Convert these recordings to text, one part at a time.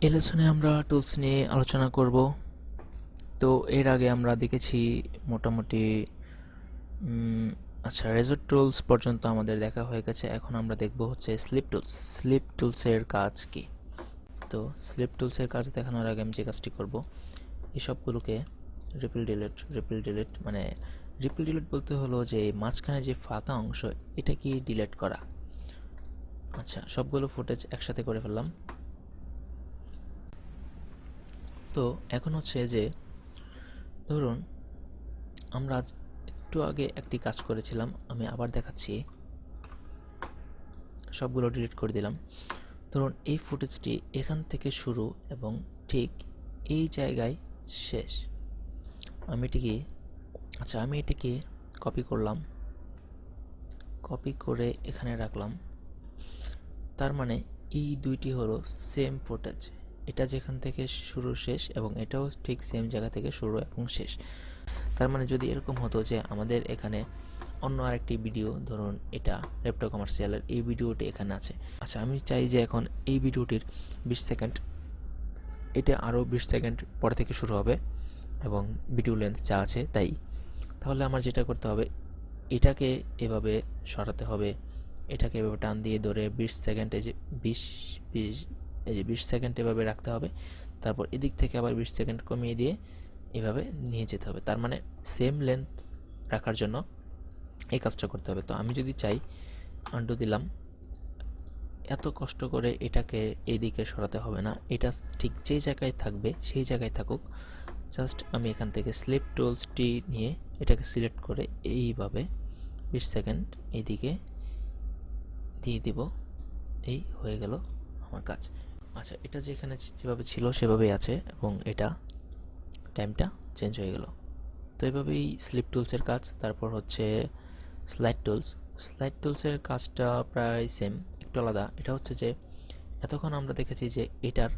এই লেসনে আমরা টুলস নিয়ে আলোচনা করব। তো এর আগে আমরা দেখেছি মোটামুটি আচ্ছা, রেজর টুলস পর্যন্ত আমাদের দেখা হয়ে গেছে। এখন আমরা দেখব হচ্ছে স্লিপ টুলস। স্লিপ টুলসের কাজ কি? তো স্লিপ টুলসের কাজ দেখানোর আগে আমি যে কাজটি করব, এসবগুলোকে রিপিল ডিলিট মানে রিপিল ডিলিট বলতে হলো যে মাঝখানে যে ফাঁকা অংশ এটা কি ডিলিট করা। আচ্ছা, সবগুলো ফুটেজ একসাথে করে ফেললাম। তো এখন হচ্ছে যে ধরুন আমরা একটু আগে একটি কাজ করেছিলাম, আমি আবার দেখাচ্ছি। সবগুলো ডিলিট করে দিলাম। ধরুন এই ফুটেজটি এখান থেকে শুরু এবং ঠিক এই জায়গায় শেষ। আমি এটিকে কপি করলাম, কপি করে এখানে রাখলাম। তার মানে এই দুইটি হলো সেম ফুটেজ। এটা যেখান থেকে শুরু শেষ এবং এটাও ঠিক সেম জায়গা থেকে শুরু এবং শেষ। তার মানে যদি এরকম হতো যে আমাদের এখানে অন্য আরেকটি ভিডিও, ধরুন এটা রেপ্টো কমার্শিয়ালের এই ভিডিওটি এখানে আছে। আচ্ছা, আমি চাই যে এখন এই ভিডিওটির 20 সেকেন্ড, এটা আরও 20 সেকেন্ড পরে থেকে শুরু হবে এবং ভিডিও লেন্থ যা আছে তাই। তাহলে আমার যেটা করতে হবে, এটাকে এভাবে সরাতে হবে, এটাকে এভাবে টান দিয়ে ধরে 20 সেকেন্ড, এই যে 20 সেকেন্ড এভাবে রাখতে হবে। তারপর এদিক থেকে আবার 20 সেকেন্ড কমিয়ে দিয়ে এভাবে নিয়ে যেতে হবে। তার মানে সেম লেন্থ রাখার জন্য এই কাজটা করতে হবে। তো আমি যদি চাই, আন্ডু দিলাম, এত কষ্ট করে এটাকে এইদিকে সরাতে হবে না, এটা ঠিক যেই জায়গায় থাকবে সেই জায়গায় থাকুক। জাস্ট আমি এখান থেকে স্লিপ টুলসটি নিয়ে এটাকে সিলেক্ট করে এইভাবে 20 সেকেন্ড এইদিকে দিয়ে দিব। এই হয়ে গেল আমার কাজ। আচ্ছা, এটা যেখানে যেভাবে ছিল সেভাবেই আছে এবং এটা টাইমটা চেঞ্জ হয়ে গেল। তো এভাবেই স্লিপ টুলসের কাজ। তারপর হচ্ছে স্লাইড টুলসের কাজটা প্রায় সেম, একটু আলাদা। এটা হচ্ছে যে এতক্ষণ আমরা দেখেছি যে এটার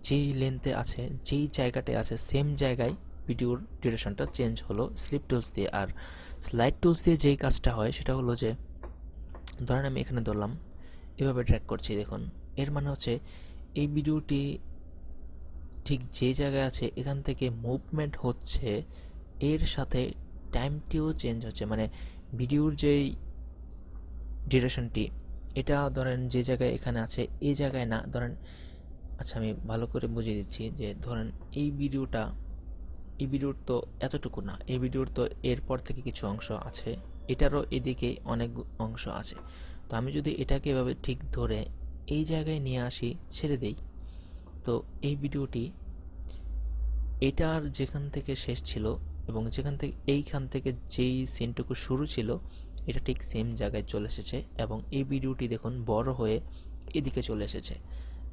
যেই লেন্থে আছে, যেই জায়গাটায় আছে, সেম জায়গায় ভিডিওর ডিউরেশনটা চেঞ্জ হলো স্লিপ টুলস দিয়ে। আর স্লাইড টুলস দিয়ে যেই কাজটা হয় সেটা হলো যে ধরেন আমি এখানে ধরলাম, এভাবে ট্র্যাক করছি, দেখুন এর মানে হচ্ছে এই ভিডিওটি ঠিক যে জায়গায় আছে এখান থেকে মুভমেন্ট হচ্ছে, এর সাথে টাইমটিও চেঞ্জ হচ্ছে। মানে ভিডিওর যেই ডিউরেশনটি, এটা ধরেন যে জায়গায় এখানে আছে এই জায়গায় না, ধরেন আচ্ছা আমি ভালো করে বুঝিয়ে দিচ্ছি যে ধরেন এই ভিডিওর তো এতটুকু না, এই ভিডিওর তো এরপর থেকে কিছু অংশ আছে, এটারও এদিকে অনেক অংশ আছে। তো আমি যদি এটাকে এভাবে ঠিক ধরে এই জায়গায় নিয়ে আসি, ছেড়ে দেই, তো এই ভিডিওটি এটার যেখান থেকে শেষ ছিল এবং এইখান থেকে যেই সিনটুকু শুরু ছিল এটা ঠিক সেম জায়গায় চলে এসেছে এবং এই ভিডিওটি দেখুন বড় হয়ে এদিকে চলে এসেছে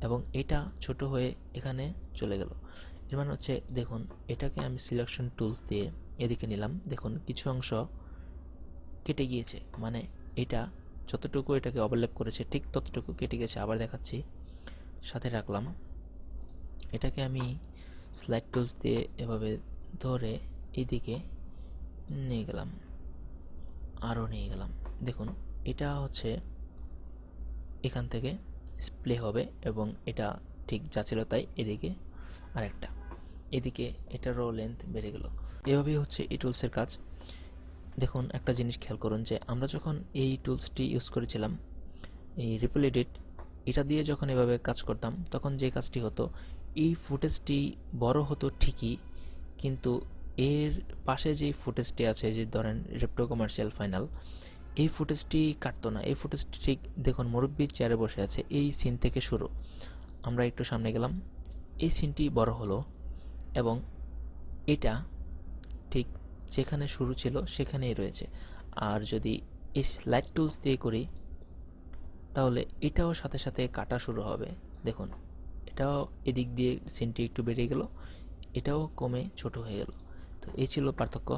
এবং এটা ছোট হয়ে এখানে চলে গেল। এর মানে হচ্ছে দেখুন, এটাকে আমি সিলেকশন টুলস দিয়ে এদিকে নিলাম, দেখুন কিছু অংশ কেটে গিয়েছে, মানে এটা যতটুকু এটাকে ওভারল্যাপ করেছে ঠিক ততটুকু কেটে গেছে। আবার দেখাচ্ছি, সাথে রাখলাম, এটাকে আমি স্লাইড টুলস দিয়ে এভাবে ধরে এইদিকে নিয়ে গেলাম, আরও নিয়ে গেলাম। দেখুন এটা হচ্ছে এখান থেকে স্প্লে হবে এবং এটা ঠিক যা ছিল তাই এদিকে আরেকটা, এদিকে এটারও লেন্থ বেড়ে গেল। এভাবেই হচ্ছে এই টুলসের কাজ। দেখুন একটা জিনিস খেয়াল করুন যে আমরা যখন এই টুলসটি ইউজ করেছিলাম, এই রিপল এডিট, এটা দিয়ে যখন এভাবে কাজ করতাম তখন যে কাজটি হতো, এই ফুটেজটি বড় হতো ঠিকই, কিন্তু এর পাশে যেই ফুটেজটি আছে, যে ধরেন রেপ্টো কমার্শিয়াল ফাইনাল, এই ফুটেজটি কাটতো না। এই ফুটেজটি ঠিক দেখুন মুরব্বি চেয়ারে বসে আছে, এই সিন থেকে শুরু। আমরা একটু সামনে গেলাম, এই সিনটি বড় হলো এবং এটা ঠিক যেখানে শুরু ছিল সেখানেই রয়েছে। আর যদি এই স্লাইড টুলস দিয়ে করি তাহলে এটাও সাথে সাথে কাটা শুরু হবে। দেখুন এটাও এদিক দিয়ে সিনটি একটু বেড়ে গেল, এটাও কমে ছোট হয়ে গেল। তো এই ছিল পার্থক্য।